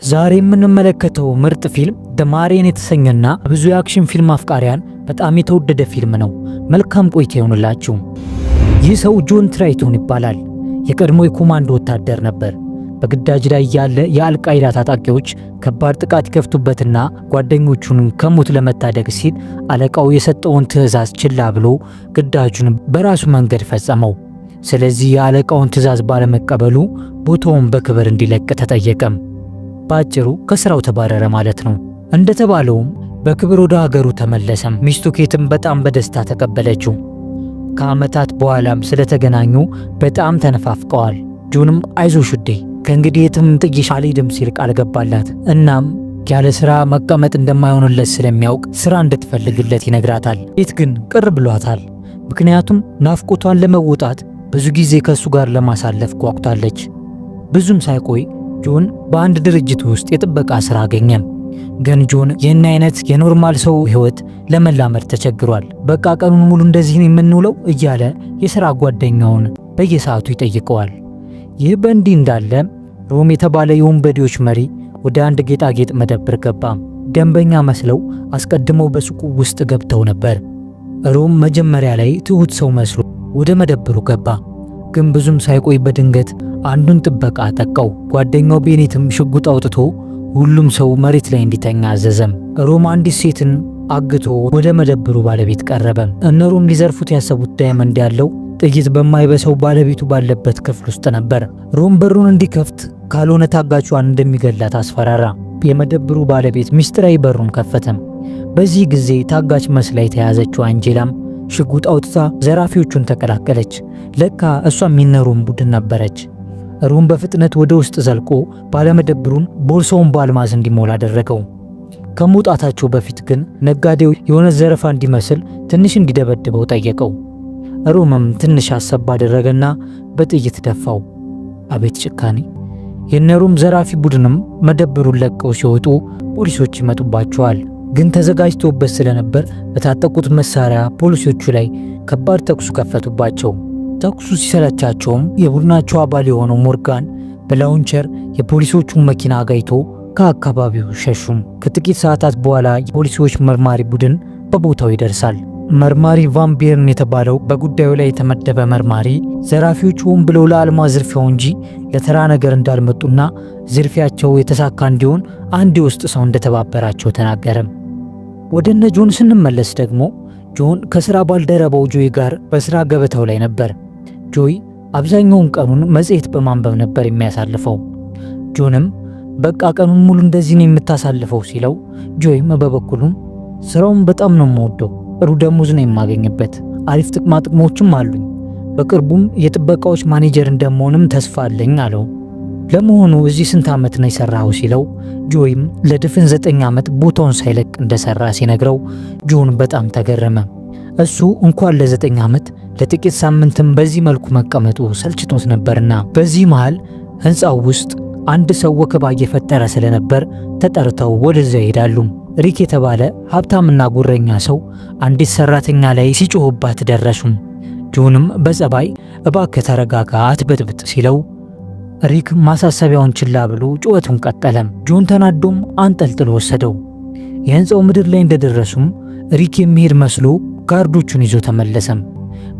ዛሬ የምንመለከተው ምርጥ ፊልም ደማሪን የተሰኘና ብዙ የአክሽን ፊልም አፍቃሪያን በጣም የተወደደ ፊልም ነው። መልካም ቆይታ ይሁንላችሁ። ይህ ሰው ጆን ትራይቶን ይባላል። የቀድሞ የኮማንዶ ወታደር ነበር። በግዳጅ ላይ ያለ የአልቃይዳ ታጣቂዎች ከባድ ጥቃት ይከፍቱበትና ጓደኞቹን ከሞት ለመታደግ ሲል አለቃው የሰጠውን ትዕዛዝ ችላ ብሎ ግዳጁን በራሱ መንገድ ፈጸመው። ስለዚህ የአለቃውን ትዕዛዝ ባለመቀበሉ ቦታውን በክብር እንዲለቅ ተጠየቀም። ባጭሩ ከስራው ተባረረ ማለት ነው። እንደተባለውም በክብር ወደ ሀገሩ ተመለሰም። ሚስቱ ኬትም በጣም በደስታ ተቀበለችው። ከዓመታት በኋላም ስለተገናኙ በጣም ተነፋፍቀዋል። ጆንም አይዞሽ ውዴ ከእንግዲህ የትም ጥዬሽ አልሄድም ሲል ቃል ገባላት። እናም ያለ ስራ መቀመጥ እንደማይሆንለት ስለሚያውቅ ስራ እንድትፈልግለት ይነግራታል። ኬት ግን ቅር ብሏታል። ምክንያቱም ናፍቆቷን ለመወጣት ብዙ ጊዜ ከሱ ጋር ለማሳለፍ ጓጉታለች። ብዙም ሳይቆይ ጆን በአንድ ድርጅት ውስጥ የጥበቃ ስራ አገኘም። ግን ጆን ይህን አይነት የኖርማል ሰው ህይወት ለመላመድ ተቸግሯል። በቃ ቀኑን ሙሉ እንደዚህ የምንውለው እያለ የሥራ ጓደኛውን በየሰዓቱ ይጠይቀዋል። ይህ በእንዲህ እንዳለ ሮም የተባለ የወንበዴዎች መሪ ወደ አንድ ጌጣጌጥ መደብር ገባ። ደንበኛ መስለው አስቀድመው በሱቁ ውስጥ ገብተው ነበር። ሮም መጀመሪያ ላይ ትሁት ሰው መስሎ ወደ መደብሩ ገባ። ግን ብዙም ሳይቆይ በድንገት አንዱን ጥበቃ አጠቃው። ጓደኛው ቤኔትም ሽጉጥ አውጥቶ ሁሉም ሰው መሬት ላይ እንዲተኛ አዘዘም። ሮም አንዲት ሴትን አግቶ ወደ መደብሩ ባለቤት ቀረበ። እነሩም ሊዘርፉት ያሰቡት ዳይመንድ ያለው ጥይት በማይበሰው ባለቤቱ ባለበት ክፍል ውስጥ ነበር። ሮም በሩን እንዲከፍት ካልሆነ ታጋቿን እንደሚገላት አስፈራራ። የመደብሩ ባለቤት ሚስጥራዊ በሩን ከፈተም። በዚህ ጊዜ ታጋች መስላ የተያዘችው አንጄላም ሽጉጥ አውጥታ ዘራፊዎቹን ተቀላቀለች። ለካ እሷ የሚነሩም ቡድን ነበረች። ሮም በፍጥነት ወደ ውስጥ ዘልቆ ባለመደብሩን ቦርሳውን በአልማዝ እንዲሞላ አደረገው። ከመውጣታቸው በፊት ግን ነጋዴው የሆነ ዘረፋ እንዲመስል ትንሽ እንዲደበድበው ጠየቀው። ሮምም ትንሽ አሰብ አደረገና በጥይት ደፋው። አቤት ጭካኔ! የነሩም ዘራፊ ቡድንም መደብሩን ለቀው ሲወጡ ፖሊሶች ይመጡባቸዋል። ግን ተዘጋጅቶበት ስለነበር በታጠቁት መሳሪያ ፖሊሶቹ ላይ ከባድ ተኩስ ከፈቱባቸው። ተኩሱ ሲሰለቻቸውም የቡድናቸው አባል የሆነው ሞርጋን በላውንቸር የፖሊሶቹን መኪና አጋይቶ ከአካባቢው ሸሹም። ከጥቂት ሰዓታት በኋላ የፖሊሶች መርማሪ ቡድን በቦታው ይደርሳል። መርማሪ ቫን ቤርን የተባለው በጉዳዩ ላይ የተመደበ መርማሪ ዘራፊዎቹ ሆን ብለው ለአልማዝ ዝርፊያው እንጂ ለተራ ነገር እንዳልመጡና ዝርፊያቸው የተሳካ እንዲሆን አንድ የውስጥ ሰው እንደተባበራቸው ተናገረም። ወደ እነ ጆን ስንመለስ ደግሞ ጆን ከስራ ባልደረባው ጆይ ጋር በስራ ገበታው ላይ ነበር። ጆይ አብዛኛውን ቀኑን መጽሔት በማንበብ ነበር የሚያሳልፈው። ጆንም በቃ ቀኑን ሙሉ እንደዚህ ነው የምታሳልፈው ሲለው፣ ጆይም በበኩሉም ስራውን በጣም ነው የምወደው፣ ጥሩ ደሞዝ ነው የማገኝበት፣ አሪፍ ጥቅማ ጥቅሞችም አሉኝ፣ በቅርቡም የጥበቃዎች ማኔጀር እንደምሆንም ተስፋ አለኝ አለው። ለመሆኑ እዚህ ስንት ዓመት ነው የሰራው ሲለው፣ ጆይም ለድፍን 9 ዓመት ቦታውን ሳይለቅ እንደሰራ ሲነግረው ጆን በጣም ተገረመ። እሱ እንኳን ለ9 ዓመት ለጥቂት ሳምንትም በዚህ መልኩ መቀመጡ ሰልችቶት ነበርና። በዚህ መሃል ህንፃው ውስጥ አንድ ሰው ወከባ እየፈጠረ ስለነበር ተጠርተው ወደዚያ ይሄዳሉ። ሪክ የተባለ ሀብታምና ጉረኛ ሰው አንዲት ሰራተኛ ላይ ሲጮህባት ደረሱም። ጆንም በጸባይ እባክህ ተረጋጋ አትበጥብጥ ሲለው ሪክ ማሳሰቢያውን ችላ ብሎ ጩኸቱን ቀጠለም። ጆን ተናዶም አንጠልጥሎ ወሰደው። የህንፃው ምድር ላይ እንደደረሱም ሪክ የሚሄድ መስሎ ጋርዶቹን ይዞ ተመለሰም።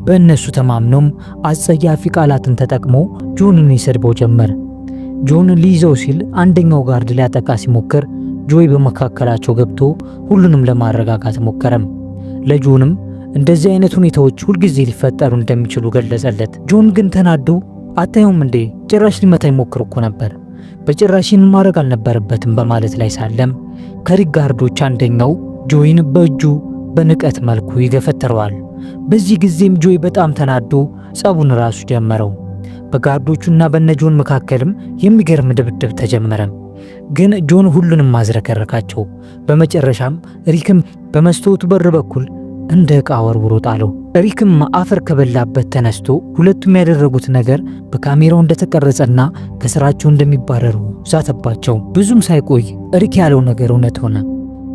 በእነሱ ተማምኖም አጸያፊ ቃላትን ተጠቅሞ ጆንን ይሰድበው ጀመር። ጆን ሊይዘው ሲል አንደኛው ጋርድ ሊያጠቃ ሲሞክር ጆይ በመካከላቸው ገብቶ ሁሉንም ለማረጋጋት ሞከረም። ለጆንም እንደዚህ አይነት ሁኔታዎች ሁልጊዜ ሊፈጠሩ እንደሚችሉ ገለጸለት። ጆን ግን ተናዶ አታዩም እንዴ ጭራሽ ሊመታ ይሞክር እኮ ነበር፣ በጭራሽን ማድረግ አልነበረበትም በማለት ላይ ሳለም ከሪክ ጋርዶች አንደኛው ጆይን በእጁ በንቀት መልኩ ይገፈትረዋል። በዚህ ጊዜም ጆይ በጣም ተናዶ ጸቡን ራሱ ጀመረው። በጋርዶቹና በነጆን መካከልም የሚገርም ድብድብ ተጀመረ። ግን ጆን ሁሉንም ማዝረከረካቸው። በመጨረሻም ሪክም በመስታወቱ በር በኩል እንደ ዕቃ ወርውሮ ጣለው። ሪክም አፈር ከበላበት ተነስቶ ሁለቱም ያደረጉት ነገር በካሜራው እንደተቀረጸና ከስራቸው እንደሚባረሩ ዛተባቸው። ብዙም ሳይቆይ ሪክ ያለው ነገር እውነት ሆነ።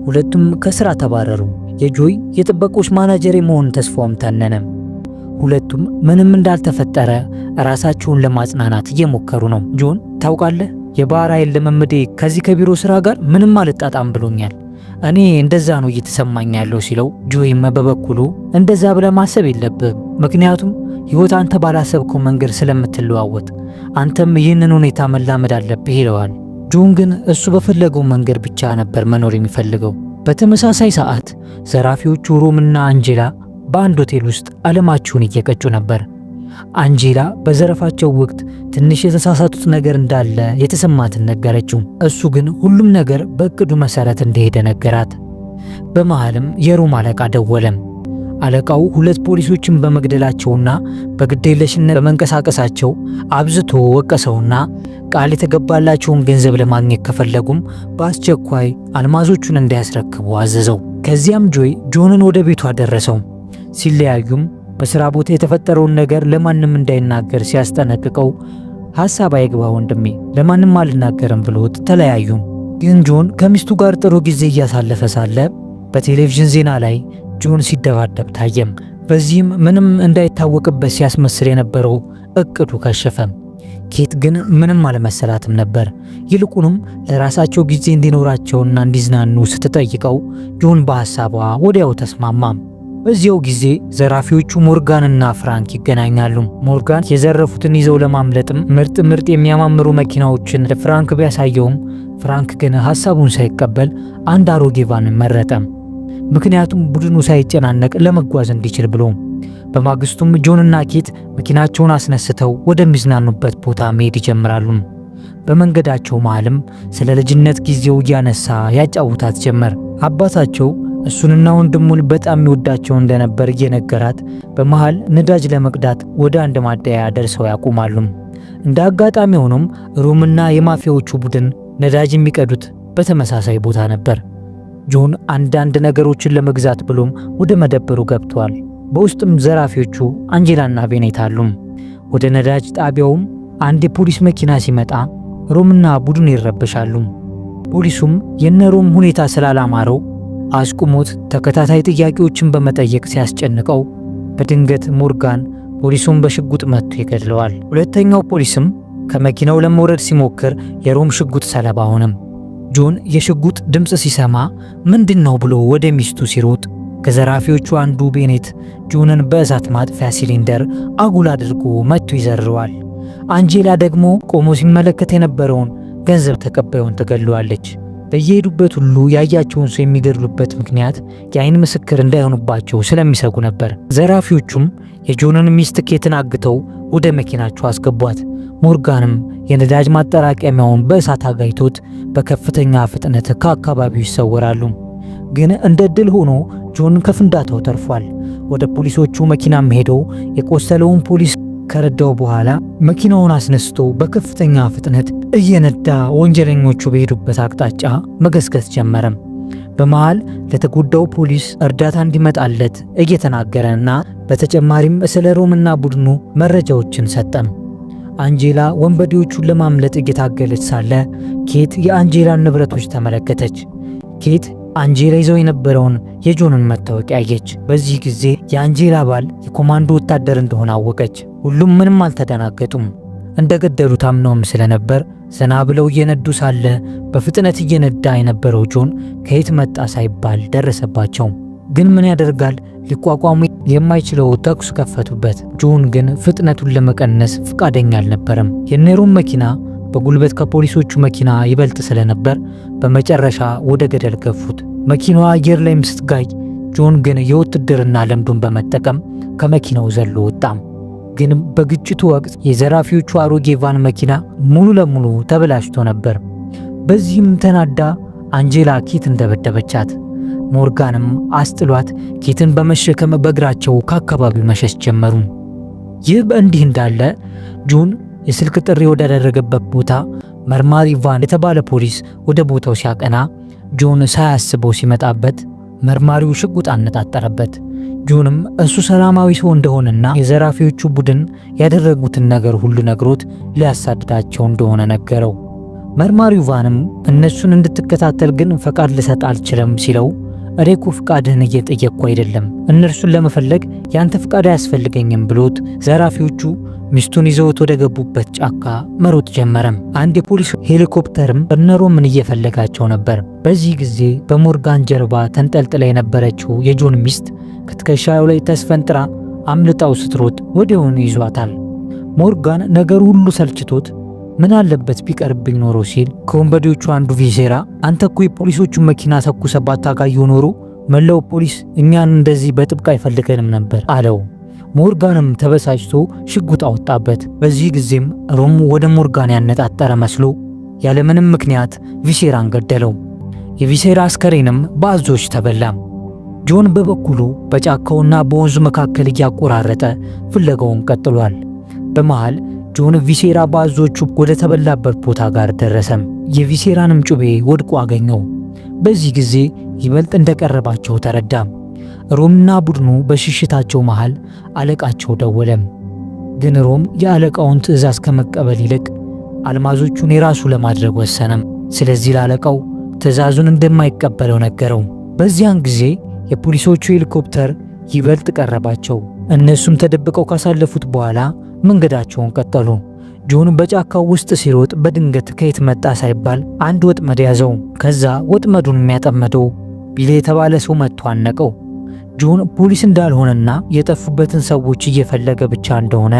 ሁለቱም ከስራ ተባረሩ። የጆይ የጥበቆች ማናጀር የመሆን ተስፋውም ተነነ። ሁለቱም ምንም እንዳልተፈጠረ ራሳቸውን ለማጽናናት እየሞከሩ ነው። ጆን ታውቃለህ የባህር ኃይል ልምምዴ ከዚህ ከቢሮ ስራ ጋር ምንም አልጣጣም ብሎኛል። እኔ እንደዛ ነው እየተሰማኝ ያለው ሲለው፣ ጆይም በበኩሉ እንደዛ ብለህ ማሰብ የለብህም፣ ምክንያቱም ህይወት አንተ ባላሰብከው መንገድ ስለምትለዋወጥ አንተም ይህንን ሁኔታ መላመድ አለብህ ይለዋል። ጆን ግን እሱ በፈለገው መንገድ ብቻ ነበር መኖር የሚፈልገው። በተመሳሳይ ሰዓት ዘራፊዎቹ ሮምና አንጄላ በአንድ ሆቴል ውስጥ ዓለማቸውን እየቀጩ ነበር። አንጄላ በዘረፋቸው ወቅት ትንሽ የተሳሳቱት ነገር እንዳለ የተሰማትን ነገረችው። እሱ ግን ሁሉም ነገር በእቅዱ መሰረት እንደሄደ ነገራት። በመሃልም የሮም አለቃ ደወለም። አለቃው ሁለት ፖሊሶችን በመግደላቸውና በግዴለሽነት በመንቀሳቀሳቸው አብዝቶ ወቀሰውና ቃል የተገባላቸውን ገንዘብ ለማግኘት ከፈለጉም በአስቸኳይ አልማዞቹን እንዲያስረክቡ አዘዘው። ከዚያም ጆይ ጆንን ወደ ቤቱ አደረሰው። ሲለያዩም በስራ ቦታ የተፈጠረውን ነገር ለማንም እንዳይናገር ሲያስጠነቅቀው ሐሳብ አይግባ ወንድሜ፣ ለማንም አልናገርም ብሎት ተለያዩ። ግን ጆን ከሚስቱ ጋር ጥሩ ጊዜ እያሳለፈ ሳለ በቴሌቪዥን ዜና ላይ ጆን ሲደባደብ ታየም። በዚህም ምንም እንዳይታወቅበት ሲያስመስል የነበረው እቅዱ ከሸፈም። ኬት ግን ምንም አልመሰላትም ነበር። ይልቁንም ለራሳቸው ጊዜ እንዲኖራቸውና እንዲዝናኑ ስትጠይቀው ጆን በሐሳቧ ወዲያው ተስማማም። በዚያው ጊዜ ዘራፊዎቹ ሞርጋንና ፍራንክ ይገናኛሉ። ሞርጋን የዘረፉትን ይዘው ለማምለጥም ምርጥ የሚያማምሩ መኪናዎችን ለፍራንክ ቢያሳየውም ፍራንክ ግን ሐሳቡን ሳይቀበል አንድ አሮጌ ቫንን መረጠም። ምክንያቱም ቡድኑ ሳይጨናነቅ ለመጓዝ እንዲችል ብሎ። በማግስቱም ጆንና ኬት መኪናቸውን አስነስተው ወደሚዝናኑበት ቦታ መሄድ ይጀምራሉ። በመንገዳቸው መሃልም ስለ ልጅነት ጊዜው እያነሳ ያጫውታት ጀመር። አባታቸው እሱንና ወንድሙን በጣም ይወዳቸው እንደነበር እየነገራት በመሃል ነዳጅ ለመቅዳት ወደ አንድ ማደያ ደርሰው ያቆማሉ። እንደ አጋጣሚ ሆኖም ሮምና የማፊያዎቹ ቡድን ነዳጅ የሚቀዱት በተመሳሳይ ቦታ ነበር። ጆን አንዳንድ ነገሮችን ለመግዛት ብሎም ወደ መደብሩ ገብቷል። በውስጥም ዘራፊዎቹ አንጄላና ቬኔት አሉ። ወደ ነዳጅ ጣቢያውም አንድ የፖሊስ መኪና ሲመጣ ሮምና ቡድኑ ይረበሻሉ። ፖሊሱም የነሮም ሁኔታ ስላላማረው አስቁሞት ተከታታይ ጥያቄዎችን በመጠየቅ ሲያስጨንቀው በድንገት ሞርጋን ፖሊሱን በሽጉጥ መትቶ ይገድለዋል። ሁለተኛው ፖሊስም ከመኪናው ለመውረድ ሲሞክር የሮም ሽጉጥ ሰለባ ሆነም። ጆን የሽጉጥ ድምፅ ሲሰማ ምንድነው ብሎ ወደ ሚስቱ ሲሮጥ ከዘራፊዎቹ አንዱ ቤኔት ጆንን በእሳት ማጥፊያ ሲሊንደር አጉል አድርጎ መትቶ ይዘርረዋል። አንጄላ ደግሞ ቆሞ ሲመለከት የነበረውን ገንዘብ ተቀባዩን ትገድለዋለች። በየሄዱበት ሁሉ ያያቸውን ሰው የሚገድሉበት ምክንያት የአይን ምስክር እንዳይሆኑባቸው ስለሚሰጉ ነበር። ዘራፊዎቹም የጆንን ሚስት ኬትን አግተው ወደ መኪናቸው አስገቧት። ሞርጋንም የነዳጅ ማጠራቀሚያውን በእሳት አጋይቶት በከፍተኛ ፍጥነት ከአካባቢው ይሰወራሉ። ግን እንደ ድል ሆኖ ጆን ከፍንዳታው ተርፏል። ወደ ፖሊሶቹ መኪናም ሄዶ የቆሰለውን ፖሊስ ከረዳው በኋላ መኪናውን አስነስቶ በከፍተኛ ፍጥነት እየነዳ ወንጀለኞቹ በሄዱበት አቅጣጫ መገስገስ ጀመረም። በመሃል ለተጎዳው ፖሊስ እርዳታ እንዲመጣለት እየተናገረና በተጨማሪም ስለ ሮምና ቡድኑ መረጃዎችን ሰጠም። አንጄላ ወንበዴዎቹን ለማምለጥ እየታገለች ሳለ ኬት የአንጄላን ንብረቶች ተመለከተች። ኬት አንጄላ ይዘው የነበረውን የጆንን መታወቂያ አየች። በዚህ ጊዜ የአንጄላ ባል የኮማንዶ ወታደር እንደሆነ አወቀች። ሁሉም ምንም አልተደናገጡም። እንደገደሉት አምነውም ስለነበር ዘና ብለው እየነዱ ሳለ በፍጥነት እየነዳ የነበረው ጆን ከየት መጣ ሳይባል ደረሰባቸው። ግን ምን ያደርጋል ሊቋቋሙ የማይችለው ተኩስ ከፈቱበት። ጆን ግን ፍጥነቱን ለመቀነስ ፍቃደኛ አልነበረም። የኔሮም መኪና በጉልበት ከፖሊሶቹ መኪና ይበልጥ ስለነበር በመጨረሻ ወደ ገደል ገፉት። መኪናዋ አየር ላይም ስትጋይ ጆን ግን የውትድርና ልምዱን በመጠቀም ከመኪናው ዘሎ ወጣም። ግን በግጭቱ ወቅት የዘራፊዎቹ አሮጌ ቫን መኪና ሙሉ ለሙሉ ተበላሽቶ ነበር። በዚህም ተናዳ አንጄላ ኬትን ደበደበቻት። ሞርጋንም አስጥሏት ኬትን በመሸከም በእግራቸው ከአካባቢው መሸሽ ጀመሩ። ይህ በእንዲህ እንዳለ ጆን የስልክ ጥሪ ወዳደረገበት ቦታ መርማሪ ቫን የተባለ ፖሊስ ወደ ቦታው ሲያቀና ጆን ሳያስበው ሲመጣበት መርማሪው ሽጉጥ አነጣጠረበት። ጆንም እሱ ሰላማዊ ሰው እንደሆነና የዘራፊዎቹ ቡድን ያደረጉትን ነገር ሁሉ ነግሮት ሊያሳድዳቸው እንደሆነ ነገረው። መርማሪው ቫንም እነሱን እንድትከታተል ግን ፈቃድ ልሰጥ አልችልም ሲለው እኔ እኮ ፍቃድህን እየጠየቅኩ አይደለም፣ እነርሱን ለመፈለግ ያንተ ፍቃድ አያስፈልገኝም ብሎት ዘራፊዎቹ ሚስቱን ይዘውት ወደ ገቡበት ጫካ መሮጥ ጀመረም። አንድ የፖሊስ ሄሊኮፕተርም እነ ሮምን እየፈለጋቸው ነበር። በዚህ ጊዜ በሞርጋን ጀርባ ተንጠልጥላ የነበረችው የጆን ሚስት ከትከሻው ላይ ተስፈንጥራ አምልጣው ስትሮጥ ወዲያውኑ ይዟታል። ሞርጋን ነገሩ ሁሉ ሰልችቶት ምን አለበት ቢቀርብኝ ኖሮ ሲል ከወንበዴዎቹ አንዱ ቪሴራ አንተ እኮ የፖሊሶቹን መኪና ተኩሰባት ታጋየው ኖሮ መላው ፖሊስ እኛን እንደዚህ በጥብቅ አይፈልገንም ነበር አለው። ሞርጋንም ተበሳጭቶ ሽጉጥ አወጣበት። በዚህ ጊዜም ሮም ወደ ሞርጋን ያነጣጠረ መስሎ ያለምንም ምክንያት ቪሴራን ገደለው። የቪሴራ አስከሬንም በአዞች ተበላም። ጆን በበኩሉ በጫካውና በወንዙ መካከል እያቆራረጠ ፍለጋውን ቀጥሏል። በመሃል ጆን ቪሴራ በአዞቹ ወደ ተበላበት ቦታ ጋር ደረሰም። የቪሴራንም ጩቤ ወድቆ አገኘው። በዚህ ጊዜ ይበልጥ እንደቀረባቸው ተረዳም። ሮምና ቡድኑ በሽሽታቸው መሃል አለቃቸው ደወለም። ግን ሮም የአለቃውን ትዕዛዝ ከመቀበል ይልቅ አልማዞቹን የራሱ ለማድረግ ወሰነም። ስለዚህ ለአለቃው ትዕዛዙን እንደማይቀበለው ነገረው። በዚያን ጊዜ የፖሊሶቹ ሄሊኮፕተር ይበልጥ ቀረባቸው። እነሱም ተደብቀው ካሳለፉት በኋላ መንገዳቸውን ቀጠሉ። ጆን በጫካው ውስጥ ሲሮጥ በድንገት ከየት መጣ ሳይባል አንድ ወጥመድ ያዘው። ከዛ ወጥመዱን የሚያጠመደው ቢሊ የተባለ ሰው መጥቶ አነቀው። ጆን ፖሊስ እንዳልሆነና የጠፉበትን ሰዎች እየፈለገ ብቻ እንደሆነ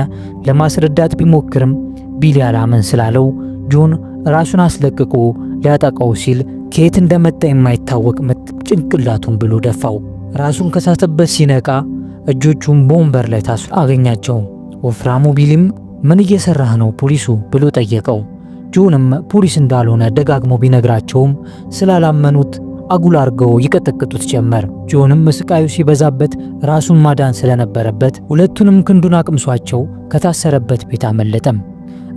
ለማስረዳት ቢሞክርም ቢሊ አላመን ስላለው ጆን ራሱን አስለቅቆ ሊያጠቃው ሲል ከየት እንደመጣ የማይታወቅ ምት ጭንቅላቱን ብሎ ደፋው። ራሱን ከሳተበት ሲነቃ እጆቹን በወንበር ላይ ታስሮ አገኛቸው። ወፍራሙ ቢሊም ምን እየሰራህ ነው ፖሊሱ ብሎ ጠየቀው። ጆንም ፖሊስ እንዳልሆነ ደጋግሞ ቢነግራቸውም ስላላመኑት አጉል አርገው ይቀጠቅጡት ጀመር። ጆንም ስቃዩ ሲበዛበት ራሱን ማዳን ስለነበረበት ሁለቱንም ክንዱን አቅምሷቸው ከታሰረበት ቤት አመለጠም።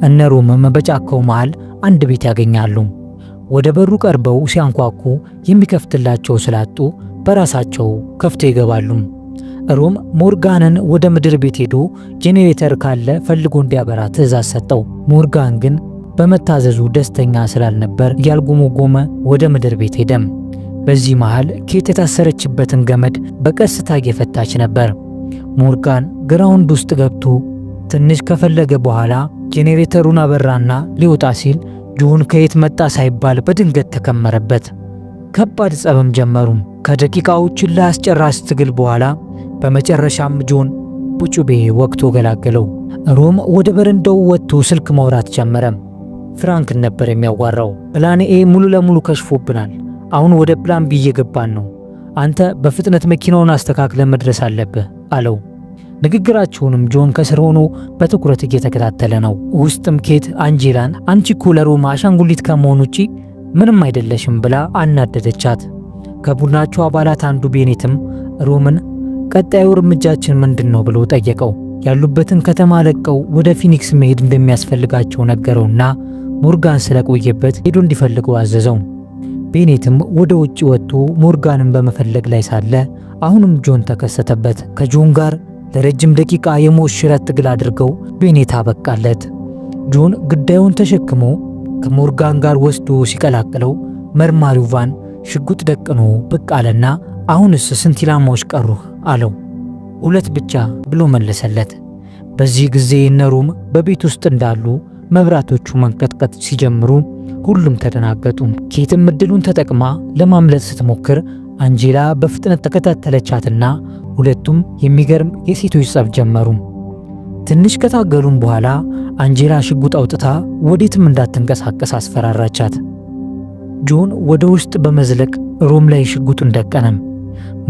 እነ ሮምም በጫካው መሃል አንድ ቤት ያገኛሉ። ወደ በሩ ቀርበው ሲያንኳኩ የሚከፍትላቸው ስላጡ በራሳቸው ከፍተው ይገባሉ። ሮም ሞርጋንን ወደ ምድር ቤት ሄዶ ጄኔሬተር ካለ ፈልጎ እንዲያበራ ትዕዛዝ ሰጠው። ሞርጋን ግን በመታዘዙ ደስተኛ ስላልነበር እያልጎመጎመ ወደ ምድር ቤት ሄደም። በዚህ መሃል ኬት የታሰረችበትን ገመድ በቀስታ እየፈታች ነበር። ሞርጋን ግራውንድ ውስጥ ገብቶ ትንሽ ከፈለገ በኋላ ጄኔሬተሩን አበራና ሊወጣ ሲል ጆን ከየት መጣ ሳይባል በድንገት ተከመረበት። ከባድ ጸብም ጀመሩ። ከደቂቃዎች ለአስጨራሽ ትግል በኋላ በመጨረሻም ጆን ጩቤ ወቅቶ ገላገለው። ሮም ወደ በረንዳው ወጥቶ ስልክ ማውራት ጀመረ። ፍራንክን ነበር የሚያዋራው። ፕላን ኤ ሙሉ ለሙሉ ከሽፎብናል። አሁን ወደ ፕላን ቢ እየገባን ነው። አንተ በፍጥነት መኪናውን አስተካክለ መድረስ አለብህ አለው። ንግግራቸውንም ጆን ከስር ሆኖ በትኩረት እየተከታተለ ነው። ውስጥም ኬት አንጄላን አንቺ እኮ ለሮማ አሻንጉሊት ከመሆን ውጪ ምንም አይደለሽም ብላ አናደደቻት። ከቡድናቸው አባላት አንዱ ቤኔትም ሮምን ቀጣዩ እርምጃችን ምንድነው ብሎ ጠየቀው። ያሉበትን ከተማ ለቀው ወደ ፊኒክስ መሄድ እንደሚያስፈልጋቸው ነገረውና ሞርጋን ስለቆየበት ሄዶ እንዲፈልገው አዘዘው። ቤኔትም ወደ ውጭ ወጥቶ ሞርጋንን በመፈለግ ላይ ሳለ አሁንም ጆን ተከሰተበት። ከጆን ጋር ለረጅም ደቂቃ የሞት ሽረት ትግል አድርገው ቤኔት አበቃለት። ጆን ግዳዩን ተሸክሞ ከሞርጋን ጋር ወስዶ ሲቀላቅለው መርማሪው ቫን ሽጉጥ ደቅኖ ብቅ አለና አሁንስ ስንት ኢላማዎች ቀሩህ አለው። 2 ብቻ ብሎ መለሰለት። በዚህ ጊዜ እነ ሮም በቤት ውስጥ እንዳሉ መብራቶቹ መንቀጥቀጥ ሲጀምሩ ሁሉም ተደናገጡ። ኬትም እድሉን ተጠቅማ ለማምለጥ ስትሞክር አንጄላ በፍጥነት ተከታተለቻትና ሁለቱም የሚገርም የሴቶች ጸብ ጀመሩ። ትንሽ ከታገሉም በኋላ አንጄላ ሽጉጥ አውጥታ ወዴትም እንዳትንቀሳቀስ አስፈራራቻት። ጆን ወደ ውስጥ በመዝለቅ ሮም ላይ ሽጉጡን ደቀነም።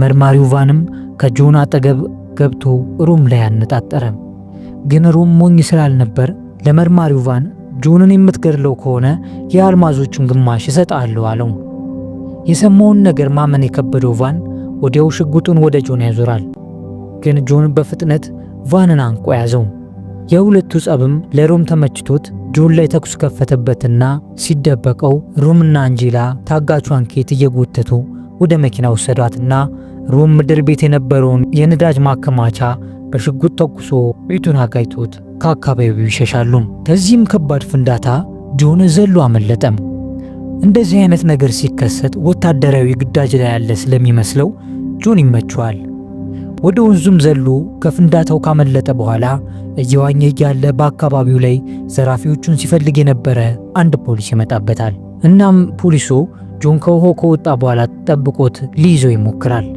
መርማሪው ቫንም ከጆን አጠገብ ገብቶ ሮም ላይ አነጣጠረ። ግን ሮም ሞኝ ስላልነበር ለመርማሪው ቫን ጆንን የምትገድለው ከሆነ የአልማዞቹን ግማሽ እሰጥሃለሁ አለው። የሰማውን ነገር ማመን የከበደው ቫን ወዲያው ሽጉጡን ወደ ጆን ያዞራል። ግን ጆን በፍጥነት ቫንን አንቆ ያዘው። የሁለቱ ጸብም ለሮም ተመችቶት ጆን ላይ ተኩስ ከፈተበትና ሲደበቀው ሮምና አንጄላ ታጋቿን ኬት እየጎተቱ ወደ መኪና ወሰዷትና ሮም ምድር ቤት የነበረውን የነዳጅ ማከማቻ በሽጉጥ ተኩሶ ቤቱን አጋይቶት ከአካባቢው ይሸሻሉ። ከዚህም ከባድ ፍንዳታ ጆን ዘሎ አመለጠም። እንደዚህ አይነት ነገር ሲከሰት ወታደራዊ ግዳጅ ላይ ያለ ስለሚመስለው ጆን ይመቸዋል። ወደ ወንዙም ዘሎ ከፍንዳታው ካመለጠ በኋላ እየዋኘ እያለ በአካባቢው ላይ ዘራፊዎቹን ሲፈልግ የነበረ አንድ ፖሊስ ይመጣበታል። እናም ፖሊሱ ጆን ከውሃው ከወጣ በኋላ ጠብቆት ሊይዘው ይሞክራል።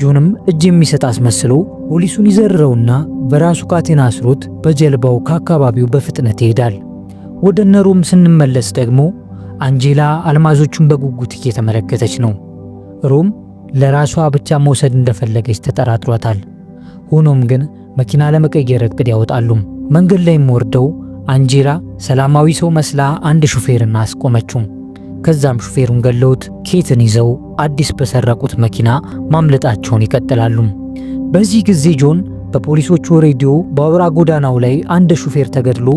ጆንም እጅ የሚሰጥ አስመስሎ ፖሊሱን ይዘርረውና በራሱ ካቴና አስሮት በጀልባው ከአካባቢው በፍጥነት ይሄዳል። ወደ ነሮም ስንመለስ ደግሞ አንጄላ አልማዞቹን በጉጉት እየተመለከተች ነው። ሮም ለራሷ ብቻ መውሰድ እንደፈለገች ተጠራጥሯታል። ሆኖም ግን መኪና ለመቀየር እቅድ ያወጣሉ። መንገድ ላይም ወርደው አንጄላ ሰላማዊ ሰው መስላ አንድ ሹፌርን አስቆመችው። ከዛም ሹፌሩን ገለውት ኬትን ይዘው አዲስ በሰረቁት መኪና ማምለጣቸውን ይቀጥላሉ። በዚህ ጊዜ ጆን በፖሊሶቹ ሬዲዮ በአውራ ጎዳናው ላይ አንድ ሹፌር ተገድሎ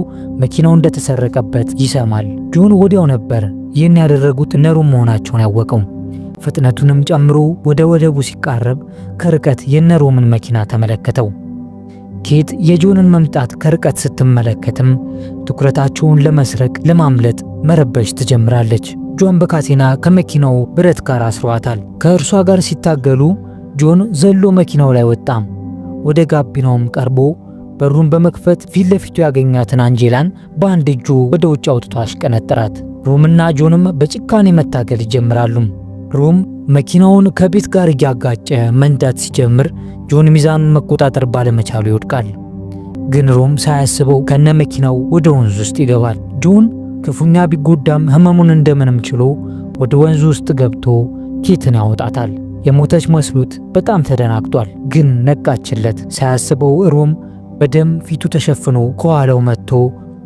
መኪናው እንደተሰረቀበት ይሰማል። ጆን ወዲያው ነበር ይህን ያደረጉት ነሮም መሆናቸውን ያወቀው። ፍጥነቱንም ጨምሮ ወደ ወደቡ ሲቃረብ ከርቀት የነሮምን መኪና ተመለከተው። ኬት የጆንን መምጣት ከርቀት ስትመለከትም ትኩረታቸውን ለመስረቅ ለማምለጥ መረበሽ ትጀምራለች። ጆን በካቴና ከመኪናው ብረት ጋር አስሯታል። ከእርሷ ጋር ሲታገሉ ጆን ዘሎ መኪናው ላይ ወጣም። ወደ ጋቢናውም ቀርቦ በሩን በመክፈት ፊት ለፊቱ ያገኛትን አንጄላን በአንድ እጁ ወደ ውጭ አውጥቶ አሽቀነጠራት። ሮምና ጆንም በጭካኔ መታገል ይጀምራሉ። ሮም መኪናውን ከቤት ጋር እያጋጨ መንዳት ሲጀምር ጆን ሚዛኑን መቆጣጠር ባለመቻሉ ይወድቃል። ግን ሮም ሳያስበው ከነ መኪናው ወደ ወንዝ ውስጥ ይገባል። ጆን ክፉኛ ቢጎዳም ህመሙን እንደምንም ችሎ ወደ ወንዙ ውስጥ ገብቶ ኬትን ያወጣታል። የሞተች መስሉት በጣም ተደናግጧል። ግን ነቃችለት። ሳያስበው ሮም በደም ፊቱ ተሸፍኖ ከኋላው መጥቶ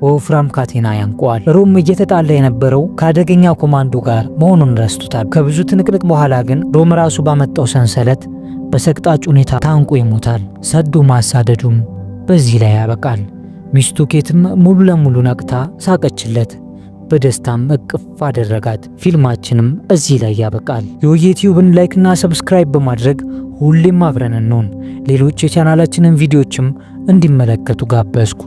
በወፍራም ካቴና ያንቀዋል። ሮም እየተጣላ የነበረው ከአደገኛ ኮማንዶ ጋር መሆኑን ረስቶታል። ከብዙ ትንቅንቅ በኋላ ግን ሮም ራሱ ባመጣው ሰንሰለት በሰቅጣጭ ሁኔታ ታንቆ ይሞታል። ሰዶ ማሳደዱም በዚህ ላይ ያበቃል። ሚስቱ ኬትም ሙሉ ለሙሉ ነቅታ ሳቀችለት፣ በደስታም እቅፍ አደረጋት። ፊልማችንም እዚህ ላይ ያበቃል። የዩቲዩብን ላይክና ሰብስክራይብ በማድረግ ሁሌም አብረን እንሆን። ሌሎች የቻናላችንን ቪዲዮዎችም እንዲመለከቱ ጋበዝኩ።